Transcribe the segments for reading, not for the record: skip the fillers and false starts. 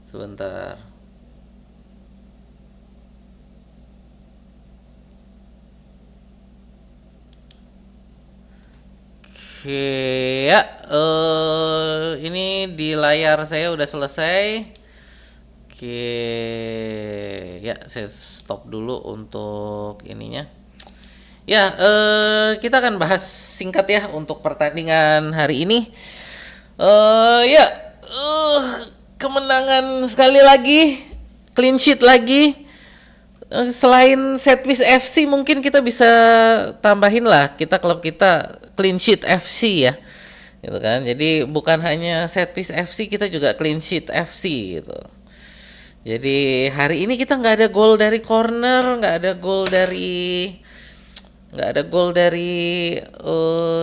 Sebentar. Oke, ya. Ini di layar saya udah selesai. Oke, ya saya stop dulu untuk ininya. Ya, kita akan bahas singkat ya untuk pertandingan hari ini. Ya, eh kemenangan sekali lagi, clean sheet lagi. Selain set piece FC mungkin kita bisa tambahin lah, kita klub kita clean sheet FC ya, gitu kan. Jadi bukan hanya set piece FC, kita juga clean sheet FC gitu. Jadi hari ini kita nggak ada gol dari corner, nggak ada gol dari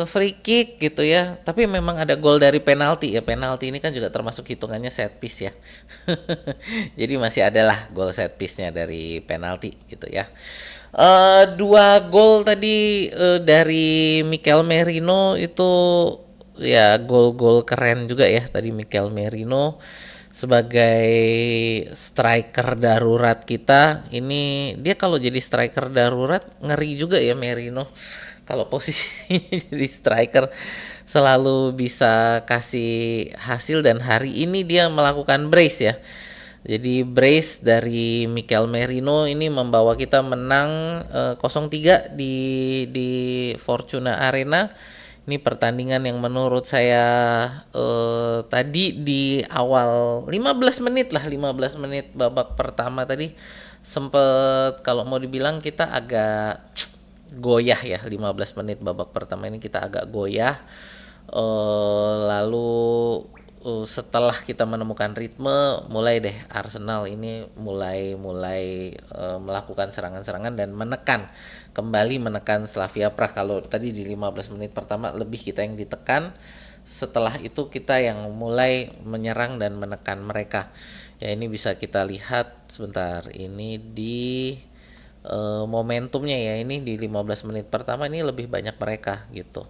free kick gitu ya. Tapi memang ada gol dari penalti ya. Penalti ini kan juga termasuk hitungannya set piece ya. Jadi masih adalah gol set piece-nya dari penalti gitu ya. Dua gol tadi dari Mikel Merino itu ya gol-gol keren juga ya tadi Mikel Merino sebagai striker darurat kita. Ini dia kalau jadi striker darurat ngeri juga ya Merino. Kalau posisinya jadi striker selalu bisa kasih hasil dan hari ini dia melakukan brace ya. Jadi brace dari Mikel Merino ini membawa kita menang 0-3 di Fortuna Arena. Ini pertandingan yang menurut saya tadi di awal 15 menit lah, 15 menit babak pertama tadi sempet kalau mau dibilang kita agak goyah ya. 15 menit babak pertama ini kita agak goyah. Lalu setelah kita menemukan ritme, mulai deh Arsenal ini mulai mulai melakukan serangan-serangan dan kembali menekan Slavia Prah. Kalau tadi di 15 menit pertama lebih kita yang ditekan, setelah itu kita yang mulai menyerang dan menekan mereka. Ya ini bisa kita lihat sebentar ini di momentumnya ya, ini di 15 menit pertama ini lebih banyak mereka gitu.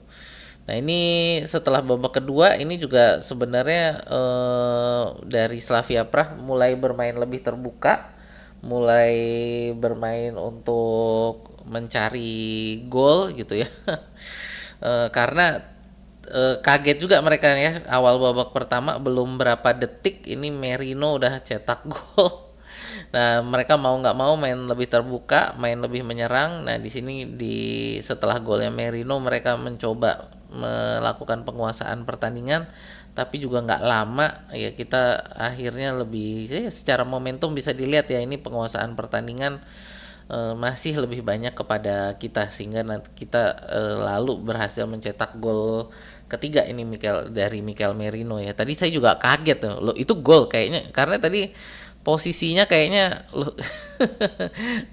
Nah ini setelah babak kedua ini juga sebenarnya dari Slavia Prah mulai bermain lebih terbuka, mulai bermain untuk mencari gol gitu ya. Karena kaget juga mereka ya, awal babak pertama belum berapa detik ini Merino udah cetak gol. Nah, mereka mau nggak mau main lebih terbuka, main lebih menyerang. Nah, di sini setelah golnya Merino mereka mencoba melakukan penguasaan pertandingan, tapi juga nggak lama ya kita akhirnya lebih ya, secara momentum bisa dilihat ya ini penguasaan pertandingan masih lebih banyak kepada kita sehingga nanti kita lalu berhasil mencetak gol ketiga ini dari Mikel Merino ya. Tadi saya juga kaget loh, itu gol kayaknya karena tadi posisinya kayaknya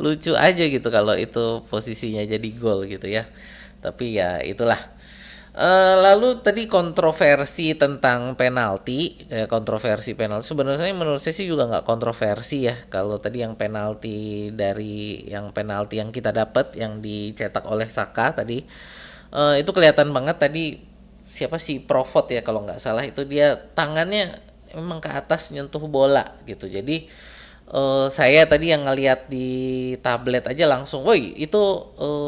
lucu aja gitu kalau itu posisinya jadi gol gitu ya. Tapi ya itulah. Lalu tadi kontroversi tentang penalti, kontroversi penalti. Sebenarnya menurut saya sih juga nggak kontroversi ya. Kalau tadi yang penalti yang kita dapat, yang dicetak oleh Saka tadi, itu kelihatan banget tadi siapa sih Provot ya kalau nggak salah itu dia tangannya memang ke atas nyentuh bola gitu. Jadi saya tadi yang ngelihat di tablet aja langsung, woi itu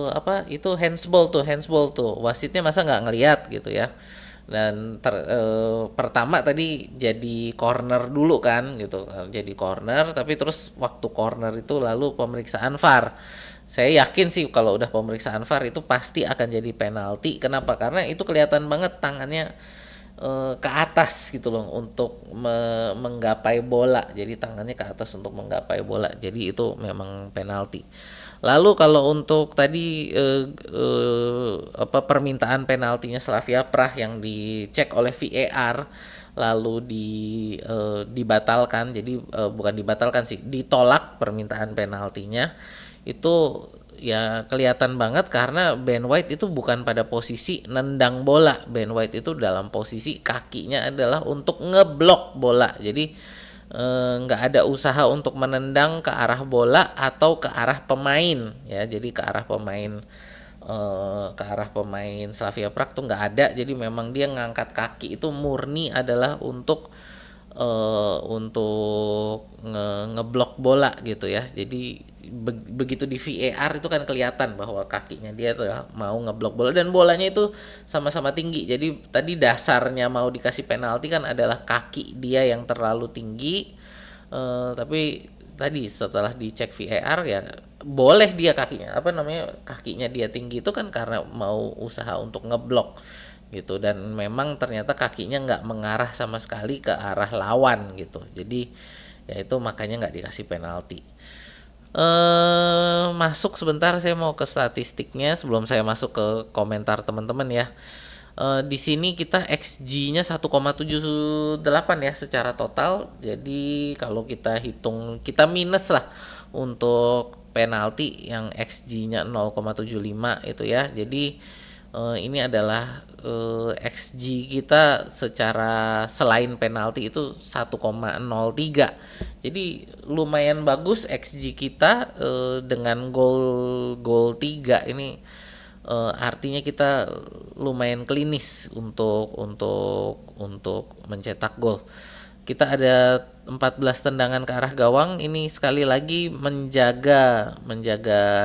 apa itu handsball tuh wasitnya masa nggak ngelihat gitu ya. Dan pertama tadi jadi corner dulu kan gitu, jadi corner tapi terus waktu corner itu lalu pemeriksaan VAR. Saya yakin sih kalau udah pemeriksaan VAR itu pasti akan jadi penalti. Kenapa? Karena itu kelihatan banget tangannya ke atas gitu loh untuk menggapai bola. Jadi tangannya ke atas untuk menggapai bola. Jadi itu memang penalti. Lalu kalau untuk tadi apa permintaan penaltinya Slavia Prah yang dicek oleh VAR lalu dibatalkan. Jadi bukan dibatalkan sih, ditolak permintaan penaltinya. Itu ya kelihatan banget karena Ben White itu bukan pada posisi nendang bola. Ben White itu dalam posisi kakinya adalah untuk ngeblok bola. Jadi nggak ada usaha untuk menendang ke arah bola atau ke arah pemain ya. Jadi ke arah pemain Slavia Prag tuh nggak ada. Jadi memang dia ngangkat kaki itu murni adalah untuk untuk ngeblok bola gitu ya. Jadi begitu di VAR itu kan kelihatan bahwa kakinya dia tuh ya mau ngeblok bola dan bolanya itu sama-sama tinggi. Jadi tadi dasarnya mau dikasih penalti kan adalah kaki dia yang terlalu tinggi. Tapi tadi setelah dicek VAR ya boleh dia kakinya dia tinggi itu kan karena mau usaha untuk ngeblok gitu, dan memang ternyata kakinya nggak mengarah sama sekali ke arah lawan gitu, jadi ya itu makanya nggak dikasih penalti. Masuk sebentar, saya mau ke statistiknya sebelum saya masuk ke komentar teman-teman ya. Di sini kita XG-nya 1,78 ya secara total. Jadi kalau kita hitung, kita minus lah untuk penalti yang XG-nya 0,75 itu ya. Jadi ini adalah XG kita secara selain penalti itu 1,03. Jadi lumayan bagus XG kita dengan gol 3 ini. Artinya kita lumayan klinis untuk mencetak gol. Kita ada 14 tendangan ke arah gawang, ini sekali lagi menjaga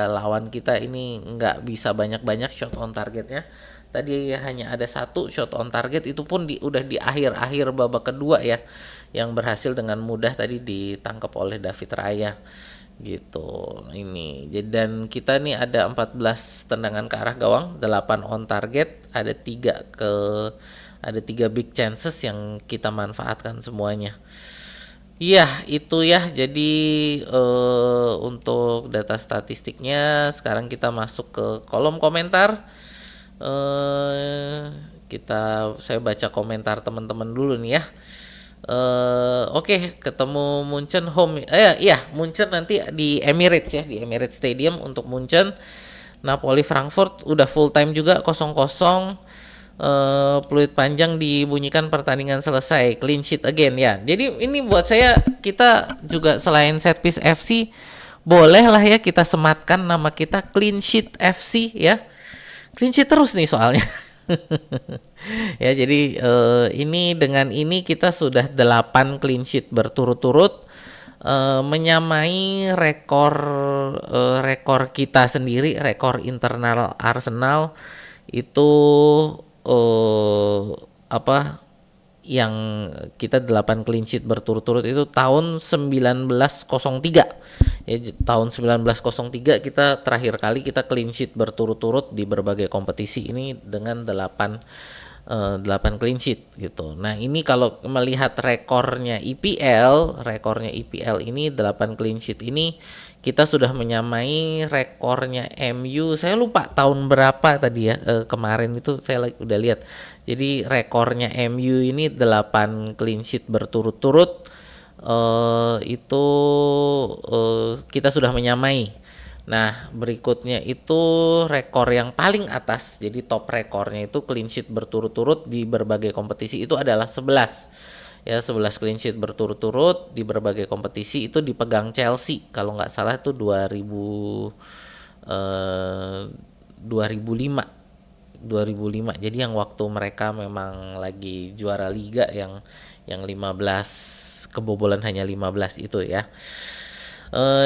lawan kita ini nggak bisa banyak-banyak shot on targetnya. Tadi hanya ada satu shot on target, itu pun udah di akhir-akhir babak kedua ya, yang berhasil dengan mudah tadi ditangkap oleh David Raya gitu. Ini dan kita nih ada 14 tendangan ke arah gawang, 8 on target, ada 3 big chances yang kita manfaatkan semuanya. Iya, itu ya. Jadi untuk data statistiknya sekarang kita masuk ke kolom komentar. eh saya baca komentar teman-teman dulu nih ya. Oke, ketemu Munchen home. Iya, Munchen nanti di Emirates ya, di Emirates Stadium untuk Munchen. Napoli Frankfurt udah full time juga 0-0. Peluit panjang dibunyikan, pertandingan selesai, clean sheet again ya. Jadi ini buat saya, kita juga selain set piece FC, boleh lah ya kita sematkan nama kita clean sheet FC ya. Clean sheet terus nih soalnya. Ya, jadi ini dengan ini kita sudah 8 clean sheet berturut-turut, menyamai rekor kita sendiri, rekor internal Arsenal itu yang kita 8 clean sheet berturut-turut itu tahun 1903. Ya, tahun 1903 kita terakhir kali kita clean sheet berturut-turut di berbagai kompetisi ini dengan 8 clean sheet gitu. Nah, ini kalau melihat rekornya EPL ini 8 clean sheet ini kita sudah menyamai rekornya MU. Saya lupa tahun berapa tadi ya, kemarin itu saya udah lihat. Jadi rekornya MU ini 8 clean sheet berturut-turut, itu kita sudah menyamai. Nah, berikutnya itu rekor yang paling atas. Jadi top rekornya itu clean sheet berturut-turut di berbagai kompetisi itu adalah 11. Ya, 11 clean sheet berturut-turut di berbagai kompetisi itu dipegang Chelsea. Kalau nggak salah itu 2005. Jadi yang waktu mereka memang lagi juara liga, yang 15 kebobolan hanya 15 itu ya.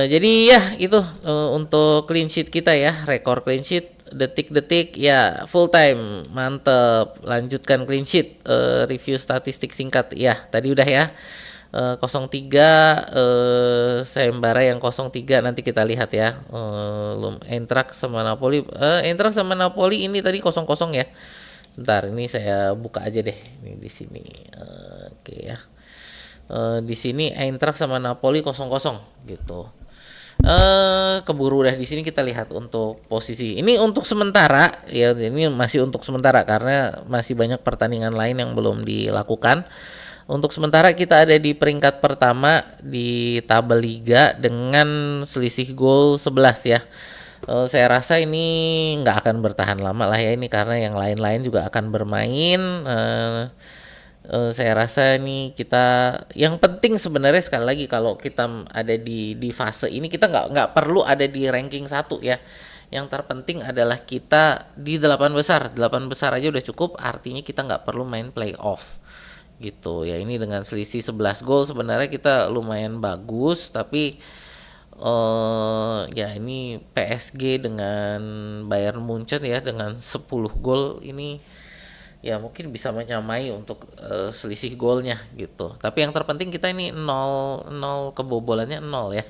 Jadi ya itu untuk clean sheet kita ya, rekor clean sheet. Detik-detik ya, full time, mantep. Lanjutkan clean sheet. Review statistik singkat ya, tadi udah ya. 03 sayembara yang 03 nanti kita lihat ya. Eintracht sama Napoli, ini tadi 0-0 ya. Bentar, ini saya buka aja deh ini di sini. Oke ya. Di sini Eintracht sama Napoli 0-0 gitu. Keburu udah di sini kita lihat untuk posisi. Ini untuk sementara ya, ini masih untuk sementara karena masih banyak pertandingan lain yang belum dilakukan. Untuk sementara kita ada di peringkat pertama di tabel liga dengan selisih gol 11 ya. Saya rasa ini nggak akan bertahan lama lah ya ini, karena yang lain-lain juga akan bermain. Saya rasa ini kita, yang penting sebenarnya sekali lagi kalau kita ada di fase ini, kita nggak perlu ada di ranking 1 ya. Yang terpenting adalah kita di 8 besar aja udah cukup, artinya kita nggak perlu main playoff gitu ya. Ini dengan selisih 11 gol sebenarnya kita lumayan bagus, tapi ya ini PSG dengan Bayern Munchen ya dengan 10 gol ini ya mungkin bisa menyamai untuk selisih golnya gitu. Tapi yang terpenting kita ini nol kebobolannya nol ya.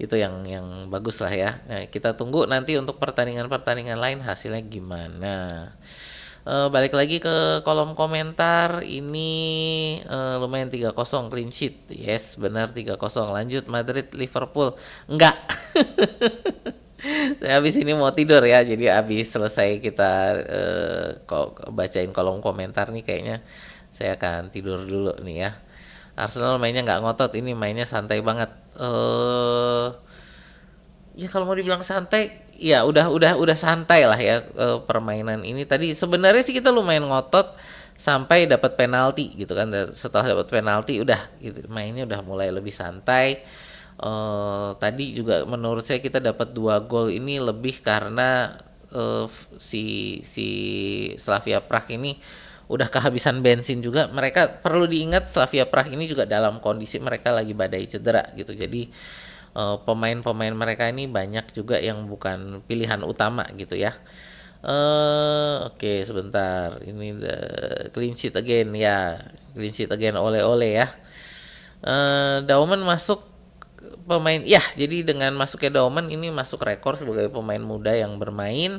Itu yang bagus lah ya. Nah, kita tunggu nanti untuk pertandingan-pertandingan lain hasilnya gimana. Balik lagi ke kolom komentar ini lumayan 3-0 clean sheet. Yes, benar 3-0. Lanjut Madrid Liverpool. Enggak. Saya habis ini mau tidur ya. Jadi habis selesai kita bacain kolom komentar nih kayaknya saya akan tidur dulu nih ya. Arsenal mainnya nggak ngotot, ini mainnya santai banget. Ya kalau mau dibilang santai, ya udah santai lah ya permainan ini. Tadi sebenarnya sih kita lumayan ngotot sampai dapat penalti gitu kan. Setelah dapat penalti udah gitu, mainnya udah mulai lebih santai. Tadi juga menurut saya kita dapat 2 gol ini lebih karena si Slavia Prag ini udah kehabisan bensin juga. Mereka perlu diingat Slavia Prag ini juga dalam kondisi mereka lagi badai cedera gitu. Jadi pemain-pemain mereka ini banyak juga yang bukan pilihan utama gitu ya. Oke, sebentar. Ini clean sheet again ya. Clean sheet again oleh-oleh ya. Dauman masuk pemain ya. Jadi dengan masuknya Dauman ini masuk rekor sebagai pemain muda yang bermain.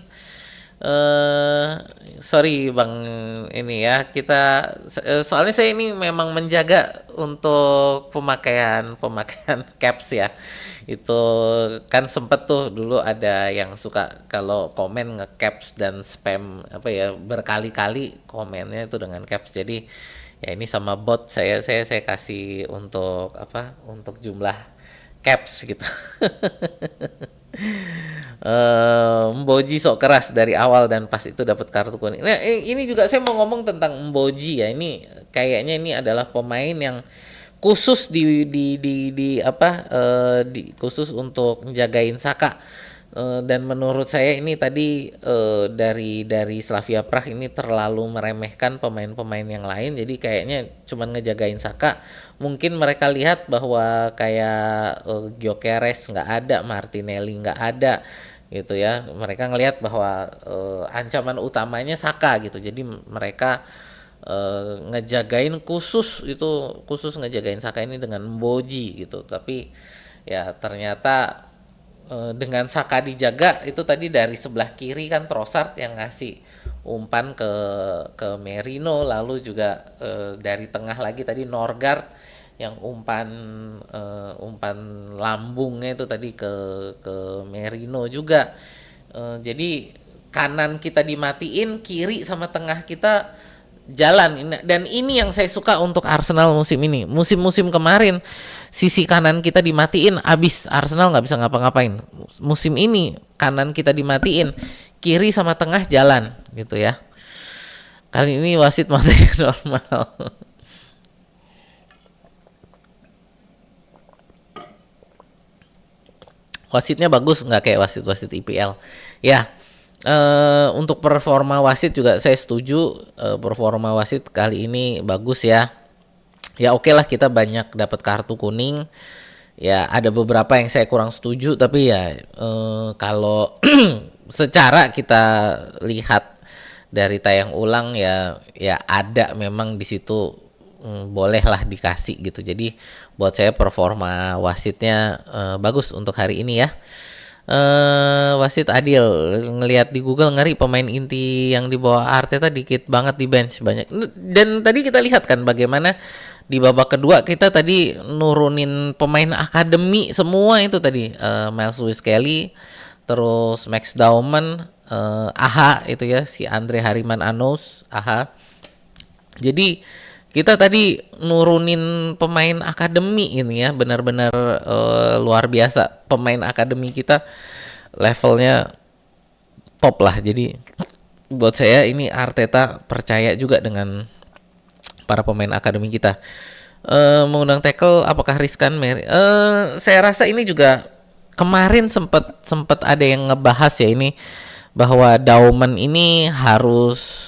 Sorry Bang ini ya kita soalnya saya ini memang menjaga untuk pemakaian caps ya. Itu kan sempet tuh dulu ada yang suka kalau komen nge-caps dan spam apa ya berkali-kali komennya itu dengan caps. Jadi ya ini sama bot saya kasih untuk apa untuk jumlah caps gitu. Mboji sok keras dari awal dan pas itu dapat kartu kuning. Nah, ini juga saya mau ngomong tentang Mboji ya. Ini kayaknya ini adalah pemain yang khusus khusus untuk menjagain Saka. Dan menurut saya ini tadi dari Slavia Prag ini terlalu meremehkan pemain-pemain yang lain. Jadi kayaknya cuman ngejagain Saka. Mungkin mereka lihat bahwa kayak Gyökeres nggak ada, Martinelli nggak ada gitu ya. Mereka ngelihat bahwa ancaman utamanya Saka gitu. Jadi mereka ngejagain khusus ngejagain Saka ini dengan Mboji gitu. Tapi ya ternyata dengan Saka dijaga itu tadi dari sebelah kiri kan Trossard yang ngasih umpan ke Merino, lalu juga dari tengah lagi tadi Norgard yang umpan lambungnya itu tadi ke Merino juga. Jadi kanan kita dimatiin, kiri sama tengah kita jalan. Dan ini yang saya suka untuk Arsenal musim ini. Musim-musim kemarin sisi kanan kita dimatiin, abis Arsenal nggak bisa ngapa-ngapain. Musim ini kanan kita dimatiin, kiri sama tengah jalan gitu ya. Kali ini wasit matanya normal. Wasitnya bagus, nggak kayak wasit-wasit IPL ya. Untuk performa wasit juga saya setuju. Performa wasit kali ini bagus ya. Ya oke lah kita banyak dapat kartu kuning. Ya ada beberapa yang saya kurang setuju, tapi ya kalau secara kita lihat dari tayang ulang ya ada memang di situ bolehlah dikasih gitu. Jadi buat saya performa wasitnya bagus untuk hari ini ya. Wasit adil, ngelihat di Google ngeri pemain inti yang di bawah Arteta dikit banget di bench banyak. Dan tadi kita lihat kan bagaimana di babak kedua kita tadi nurunin pemain akademi semua itu tadi Miles Lewis Kelly, terus Max Dauman, AHA itu ya si Andre Hariman Anos, AHA. Jadi kita tadi nurunin pemain akademi ini ya, benar-benar luar biasa. Pemain akademi kita levelnya top lah. Jadi buat saya ini Arteta percaya juga dengan para pemain akademi kita. Mengundang tackle apakah riskan? Saya rasa ini juga kemarin sempat ada yang ngebahas ya ini bahwa Dauman ini harus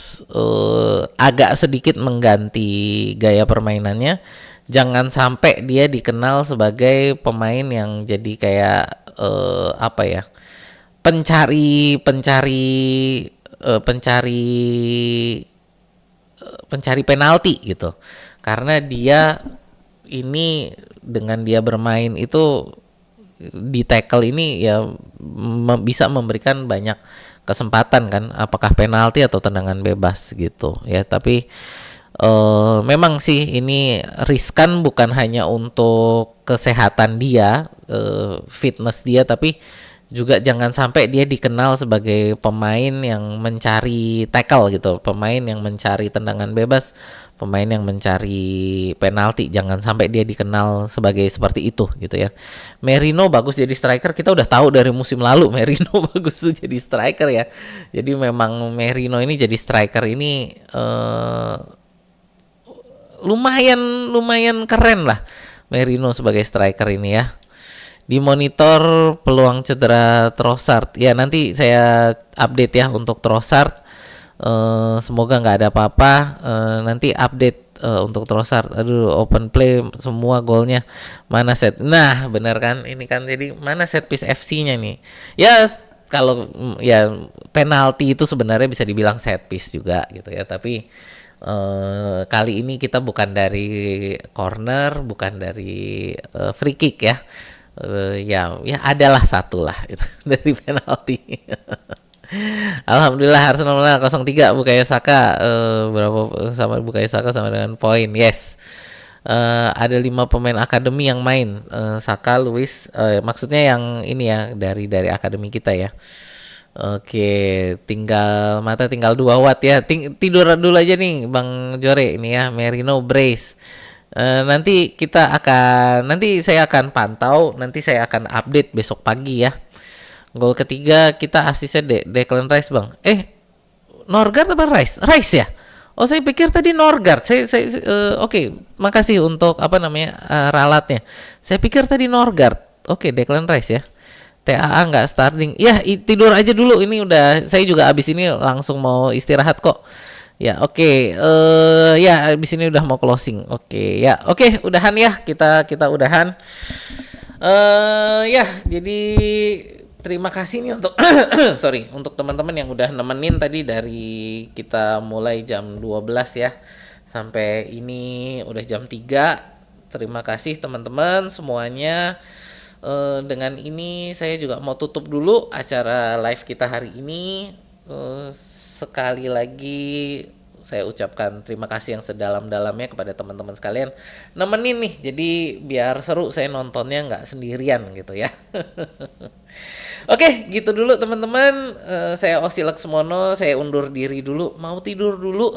agak sedikit mengganti gaya permainannya. Jangan sampai dia dikenal sebagai pemain yang jadi kayak apa ya? pencari pencari pencari pencari penalti gitu. Karena dia ini dengan dia bermain itu di tackle ini ya bisa memberikan banyak kesempatan kan, apakah penalti atau tendangan bebas gitu ya. Tapi memang sih ini riskan bukan hanya untuk kesehatan dia, fitness dia, tapi juga jangan sampai dia dikenal sebagai pemain yang mencari tackle gitu, pemain yang mencari tendangan bebas, pemain yang mencari penalti. Jangan sampai dia dikenal sebagai seperti itu gitu ya. Merino bagus jadi striker, kita udah tahu dari musim lalu Merino bagus tuh jadi striker ya. Jadi memang Merino ini jadi striker ini lumayan keren lah Merino sebagai striker ini ya. Di monitor peluang cedera Trossard ya, nanti saya update ya untuk Trossard. Semoga nggak ada apa-apa. Nanti update untuk Trossard. Aduh, open play semua golnya. Mana set? Nah bener kan, ini kan jadi mana set piece FC-nya nih ya. Kalau ya penalti itu sebenarnya bisa dibilang set piece juga gitu ya, tapi kali ini kita bukan dari corner, bukan dari free kick ya. Ya adalah satu lah itu dari penalti. Alhamdulillah Arsenal menang 0-3. Bukayo Saka berapa sama Bukayo Saka sama dengan poin. Yes. Ada 5 pemain akademi yang main. Saka, Luis, maksudnya yang ini ya dari akademi kita ya. Oke, tinggal 2 watt ya. Tidur dulu aja nih Bang Jore ini ya. Merino brace. Nanti saya akan pantau, nanti saya akan update besok pagi ya. Gol ketiga kita asisnya Declan Rice Bang. Norgard apa Rice? Rice ya? Oh saya pikir tadi Norgard. Oke, makasih untuk ralatnya. Saya pikir tadi Norgard. Oke, Declan Rice ya. TAA nggak starting. Ya tidur aja dulu, ini udah saya juga abis ini langsung mau istirahat kok. Ya oke. Ya abis ini udah mau closing. Oke ya, oke udahan ya, kita udahan. Ya jadi terima kasih nih untuk sorry, untuk teman-teman yang udah nemenin tadi dari kita mulai jam 12 ya sampai ini udah jam 3. Terima kasih teman-teman semuanya. Dengan ini saya juga mau tutup dulu acara live kita hari ini. Sekali lagi saya ucapkan terima kasih yang sedalam-dalamnya kepada teman-teman sekalian nemenin nih, jadi biar seru saya nontonnya nggak sendirian gitu ya. Oke gitu dulu teman-teman. Saya Osi Laksmono, saya undur diri dulu, mau tidur dulu.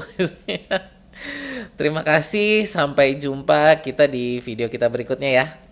Terima kasih, sampai jumpa kita di video kita berikutnya ya.